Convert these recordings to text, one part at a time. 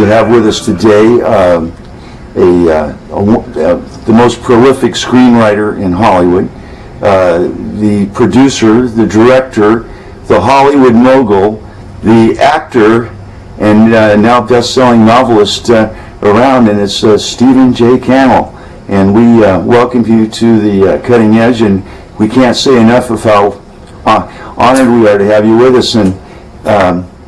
to have with us today the most prolific screenwriter in Hollywood, the producer, the director, the Hollywood mogul, the actor, and now best-selling novelist around, and it's Stephen J. Cannell. And we welcome you to the Cutting Edge, and we can't say enough of how honored we are to have you with us. And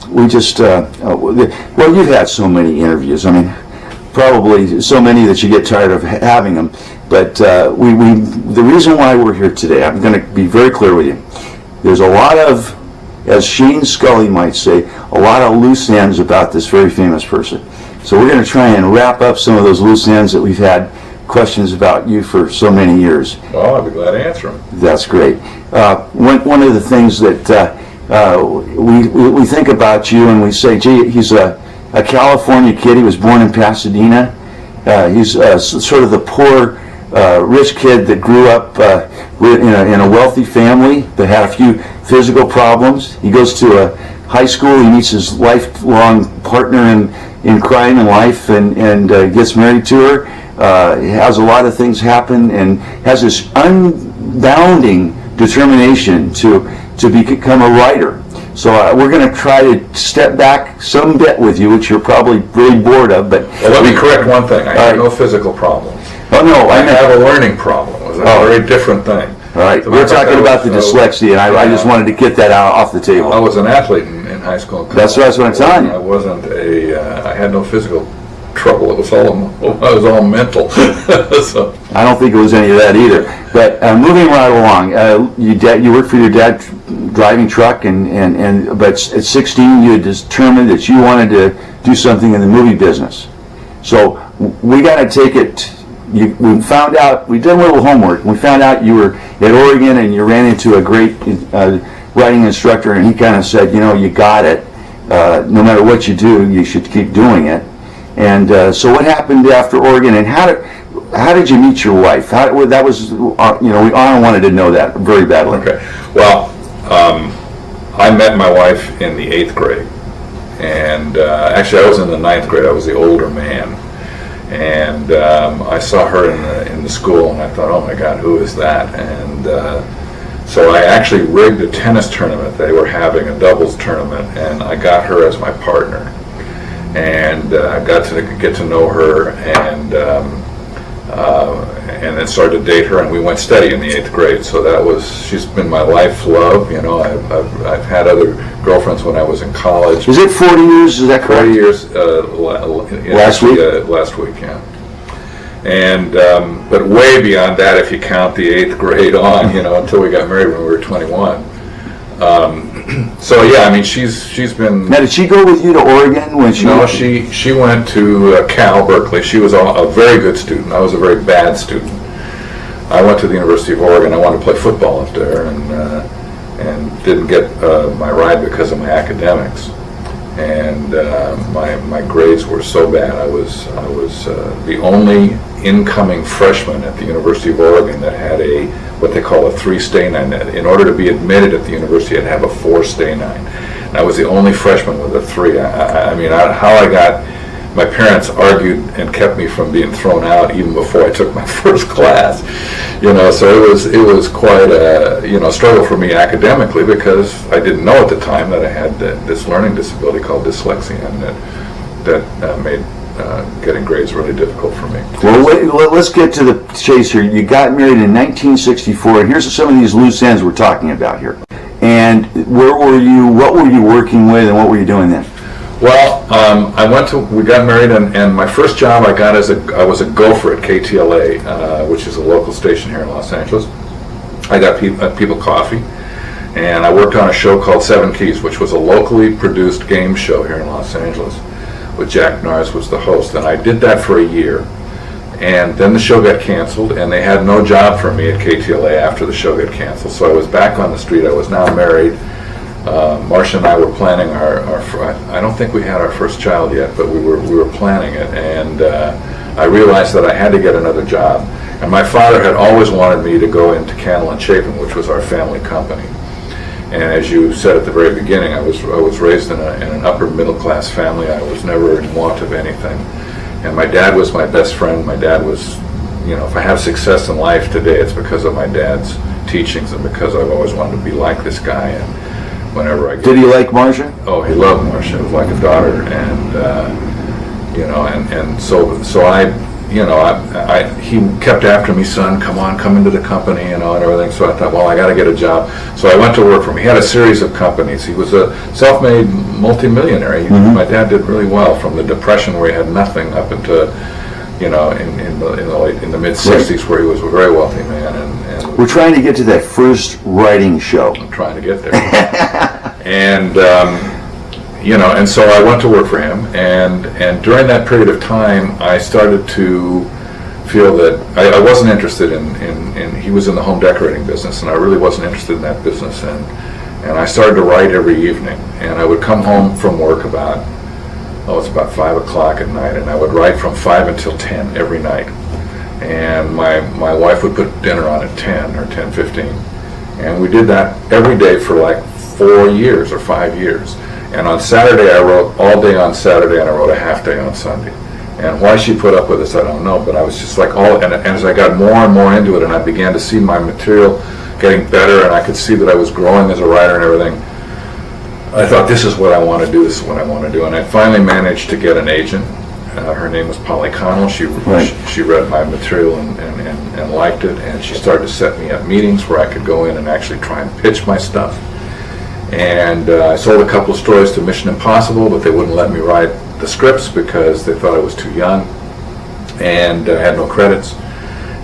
we just, well, you've had so many interviews. I mean, probably so many that you get tired of having them. But the reason why we're here today, I'm going to be very clear with you. There's a lot of, as Shane Scully might say, a lot of loose ends about this very famous person. So we're going to try and wrap up some of those loose ends that we've had questions about you for so many years. Well, I'd be glad to answer them. That's great. One of the things that we think about you, and we say, gee, he's a California kid. He was born in Pasadena. He's sort of the poor, rich kid that grew up in a wealthy family that had a few physical problems. He goes to a high school. He meets his lifelong partner in crime and life, and gets married to her. Has a lot of things happen, and has this unbounding determination to become a writer. So we're going to try to step back some bit with you, which you're probably really bored of. But well, let me correct one thing. I have no physical problems. Oh no, I have a learning problem. It was a very different thing. All right, we're talking about the dyslexia, and I just wanted to get that out off the table. I was an athlete in high school. That's what I'm telling you. I wasn't I had no physical trouble. It was all mental. So. I don't think it was any of that either. But moving right along, you worked for your dad driving truck, but at 16 you had determined that you wanted to do something in the movie business. So we got to take it. We found out, we did a little homework. We found out you were at Oregon, and you ran into a great writing instructor, and he kind of said, you got it. No matter what you do, you should keep doing it. And so what happened after Oregon, and how did you meet your wife? That was, Anna wanted to know that very badly. Okay. Well, I met my wife in the 8th grade. And actually I was in the 9th grade. I was the older man. And I saw her in the school, and I thought, oh my God, who is that? And so I actually rigged a tennis tournament. They were having a doubles tournament, and I got her as my partner. And I got to get to know her, and then started to date her, and we went steady in the 8th grade. So she's been my life love. I've had other girlfriends when I was in college. Is it 40 years? Is that correct? 40 years. Last week? Last week, yeah. And but way beyond that, if you count the 8th grade on, until we got married when we were 21. So yeah, I mean, she's been. Now, did she go with you to Oregon when she? No, she went to Cannell, Berkeley. She was a very good student. I was a very bad student. I went to the University of Oregon. I wanted to play football up there, and didn't get my ride because of my academics. And my grades were so bad. I was the only incoming freshman at the University of Oregon that had what they call a 3-stay-9. In order to be admitted at the university, I'd have a 4-stay-9. And I was the only freshman with a 3. My parents argued and kept me from being thrown out even before I took my first class. So it was quite a struggle for me academically, because I didn't know at the time that I had this learning disability called dyslexia, and that made getting grades really difficult for me. Well, let's get to the chase here. You got married in 1964, and here's some of these loose ends we're talking about here. And where were you? What were you working with, and what were you doing then? Well, we got married, and my first job I got I was a gopher at KTLA, which is a local station here in Los Angeles. I got people coffee, and I worked on a show called 7 Keys, which was a locally produced game show here in Los Angeles, with Jack Nars was the host. And I did that for a year, and then the show got canceled, and they had no job for me at KTLA after the show got canceled. So I was back on the street. I was now married. Marcia and I were planning I don't think we had our first child yet, but we were planning it, and I realized that I had to get another job. And my father had always wanted me to go into Cannell and Chapin, which was our family company. And as you said at the very beginning, I was raised in an upper middle class family. I was never in want of anything. And my dad was my best friend. My dad was, if I have success in life today, it's because of my dad's teachings and because I've always wanted to be like this guy. And whenever I Did he like Marcia? Oh, he loved Marcia. It was like a daughter, and and so he kept after me, son, come into the company, and everything. So I thought, well, I got to get a job. So I went to work for him. He had a series of companies. He was a self-made multimillionaire. My dad did really well from the Depression, where he had nothing, up into in the mid '60s, where he was a very wealthy man. And we're trying to get to that first writing show. I'm trying to get there. And and so I went to work for him, and during that period of time, I started to feel that I wasn't interested in he was in the home decorating business, and I really wasn't interested in that business, and I started to write every evening, and I would come home from work it's about 5 o'clock at night, and I would write from 5 until 10 every night, and my wife would put dinner on at 10 or 10:15, and we did that every day for like 4 years or 5 years. And on Saturday, I wrote all day on Saturday, and I wrote a half day on Sunday. And why she put up with this, I don't know, but I was just like, and as I got more and more into it, and I began to see my material getting better, and I could see that I was growing as a writer and everything, I thought, this is what I want to do, this is what I want to do. And I finally managed to get an agent. Her name was Cannell. She read my material and liked it, and she started to set me up meetings where I could go in and actually try and pitch my stuff. And I sold a couple of stories to Mission Impossible, but they wouldn't let me write the scripts because they thought I was too young, and I had no credits.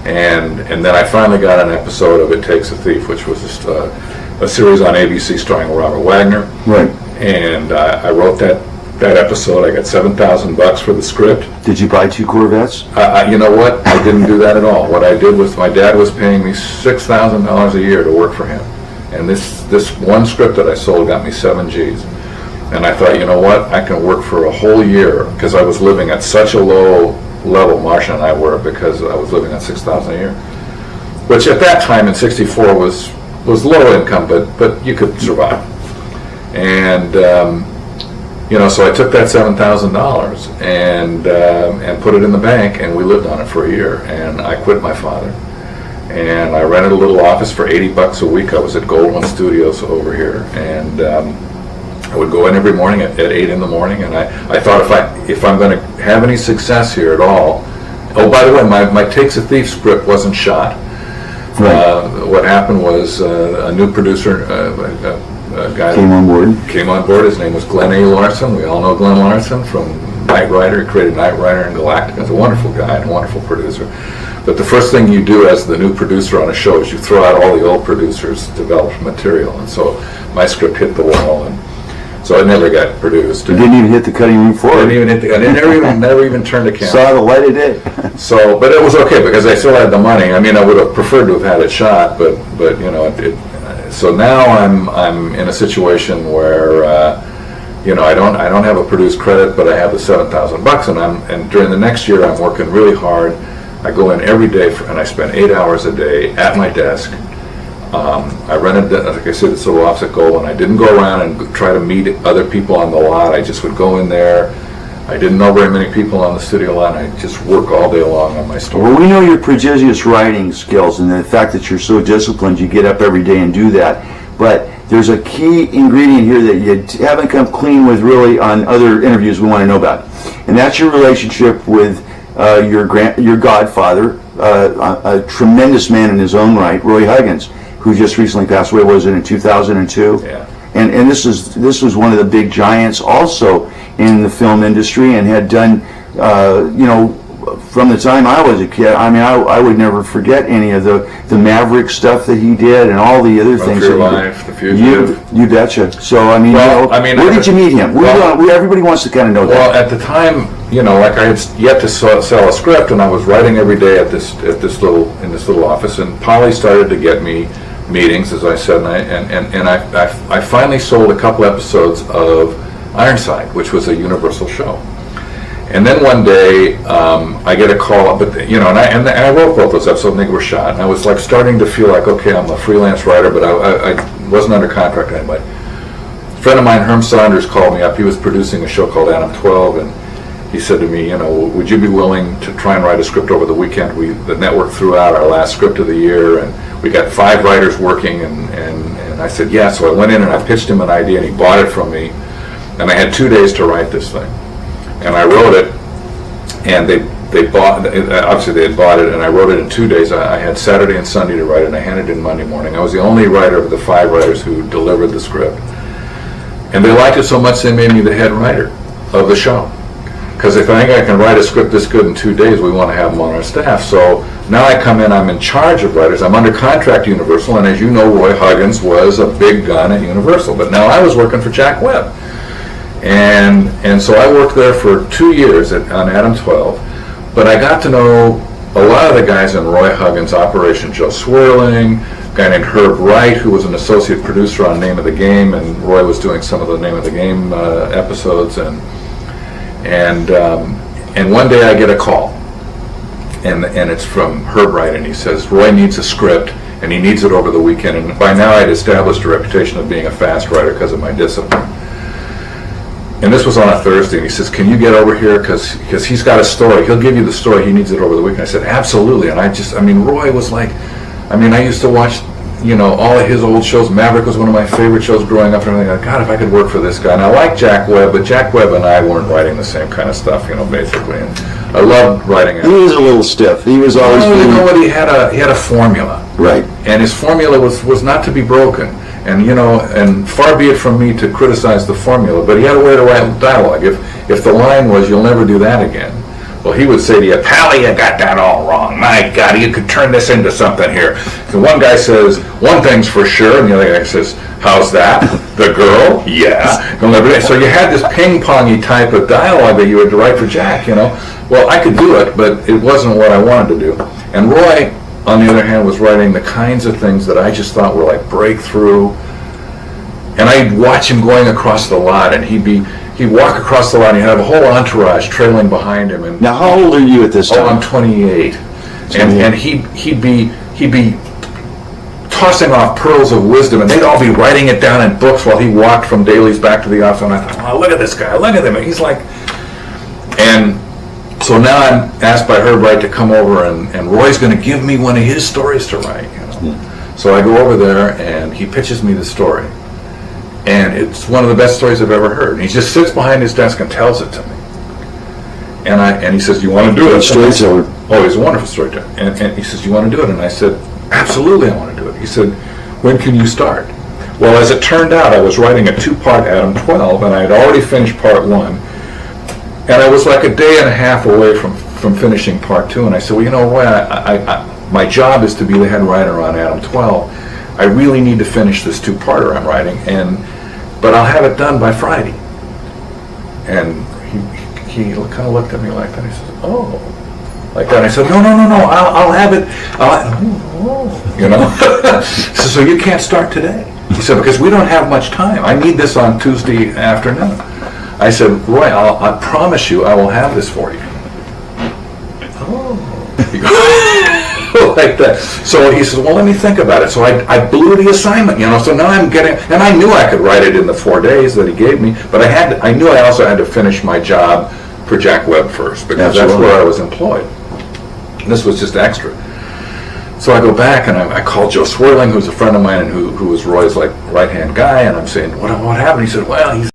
And then I finally got an episode of It Takes a Thief, which was just a series on ABC starring Robert Wagner. Right. And I wrote that episode. I got $7,000 for the script. Did you buy 2 Corvettes? You know what? I didn't do that at all. What I did was, my dad was paying me $6,000 a year to work for him. And this one script that I sold got me 7 G's. And I thought, you know what, I can work for a whole year, because I was living at such a low level, Marcia and I were, because I was living at $6,000 a year. Which at that time in '64 was low income, but you could survive. And so I took that $7,000 and put it in the bank, and we lived on it for a year. And I quit my father. And I rented a little office for $80 a week. I was at Goldwyn Studios over here, and I would go in every morning at 8 in the morning. And I thought, if I'm going to have any success here at all, oh, by the way, my Takes a Thief script wasn't shot. Right. What happened was a new producer, a guy came on board. His name was Glenn A. Larson. We all know Glenn Larson from Knight Rider. He created Knight Rider and Galactica. He's a wonderful guy and a wonderful producer. But the first thing you do as the new producer on a show is you throw out all the old producers' developed material. And so my script hit the wall, and so it never got produced. It didn't even hit the cutting room floor. It never even turned a camera. Saw the light of day. So, but it was okay because I still had the money. I mean, I would have preferred to have had it shot, but so now I'm in a situation where I don't have a produced credit, but I have the $7,000, and during the next year I'm working really hard. I go in every day and I spend 8 hours a day at my desk. I rented, like I said, this little office at Goldwyn. I didn't go around and try to meet other people on the lot. I just would go in there. I didn't know very many people on the studio lot. I just work all day long on my story. Well, we know your prodigious writing skills and the fact that you're so disciplined, you get up every day and do that. But there's a key ingredient here that you haven't come clean with really on other interviews we want to know about. And that's your relationship with your godfather, a tremendous man in his own right, Roy Huggins, who just recently passed away. Was it in 2002? Yeah. And this was one of the big giants also in the film industry, and had done from the time I was a kid. I mean, I would never forget any of the Maverick stuff that he did and all the other things. Your Life, The Fugitive. You betcha. So I mean, where did you meet him? Everybody wants to kind of know that. Well, at the time, like I had yet to sell a script, and I was writing every day in this little office, and Polly started to get me meetings, as I said, and I finally sold a couple episodes of Ironside, which was a Universal show. And then one day, I get a call, and I wrote both those episodes, and they were shot. And I was like starting to feel like, okay, I'm a freelance writer, but wasn't under contract to anybody. A friend of mine, Herm Saunders, called me up. He was producing a show called Adam 12, and he said to me, would you be willing to try and write a script over the weekend? The network threw out our last script of the year, and we got 5 writers working, and I said, yeah. So I went in and I pitched him an idea, and he bought it from me, and I had 2 days to write this thing. And I wrote it, and obviously they had bought it, and I wrote it in 2 days. I had Saturday and Sunday to write it, and I handed it in Monday morning. I was the only writer of the 5 writers who delivered the script. And they liked it so much they made me the head writer of the show. Because if I think I can write a script this good in 2 days, we want to have them on our staff. So now I come in, I'm in charge of writers. I'm under contract to Universal, and as you know, Roy Huggins was a big gun at Universal. But now I was working for Jack Webb. And so I worked there for 2 years on Adam 12. But I got to know a lot of the guys in Roy Huggins' operation, Joe Swirling, a guy named Herb Wright, who was an associate producer on Name of the Game, and Roy was doing some of the Name of the Game episodes. And one day I get a call, and it's from Herb Wright, and he says, Roy needs a script, and he needs it over the weekend. And by now I'd established a reputation of being a fast writer because of my discipline. And this was on a Thursday, and he says, can you get over here, because he's got a story. He'll give you the story. He needs it over the weekend. I said, absolutely. And Roy was like, I used to watch, all of his old shows. Maverick was one of my favorite shows growing up, and everything. Like, God, if I could work for this guy. And I like Jack Webb, but Jack Webb and I weren't writing the same kind of stuff, basically. And I loved writing it. He was a little stiff. He was always... What he had a formula. Right. And his formula was not to be broken. And and far be it from me to criticize the formula, but he had a way to write dialogue. If the line was, you'll never do that again, well, he would say to you, Pally, you got that all wrong. My God, you could turn this into something here. And one guy says, one thing's for sure, and the other guy says, how's that? The girl? Yeah. You'll never do it. So you had this ping-pongy type of dialogue that you would write for Jack, Well, I could do it, but it wasn't what I wanted to do. And Roy, on the other hand, was writing the kinds of things that I just thought were like breakthrough. And I'd watch him going across the lot, and he'd walk across the lot, and he'd have a whole entourage trailing behind him. And now, how old are you at this time? I'm 28. And he'd be tossing off pearls of wisdom, and they'd all be writing it down in books while he walked from Daly's back to the office. And I thought, oh, look at this guy, look at him. And he's like, and so now I'm asked by Herb Wright to come over, and Roy's going to give me one of his stories to write. So I go over there, and he pitches me the story. And it's one of the best stories I've ever heard. And he just sits behind his desk and tells it to me. And he says, you want to do it? Storyteller. Oh, he's a wonderful storyteller. And he says, you want to do it? And I said, absolutely, I want to do it. He said, when can you start? Well, as it turned out, I was writing a 2-part Adam 12, and I had already finished part 1. And I was like a day and a half away from finishing part 2. And I said, well, Roy, my job is to be the head writer on Adam 12. I really need to finish this 2-parter I'm writing, but I'll have it done by Friday. And he kind of looked at me like that. He said, oh, like that. I said, no, I'll have it. He said, so you can't start today? He said, because we don't have much time. I need this on Tuesday afternoon. I said, Roy, I promise you I will have this for you. Oh. He goes, like that. So he says, well, let me think about it. So I blew the assignment, so now I'm getting, and I knew I could write it in the 4 days that he gave me, but I knew I also had to finish my job for Jack Webb first, because that's where I was employed. And this was just extra. So I go back and I call Joe Swirling, who's a friend of mine and who was Roy's like right-hand guy, and I'm saying, what happened? He said, well, he's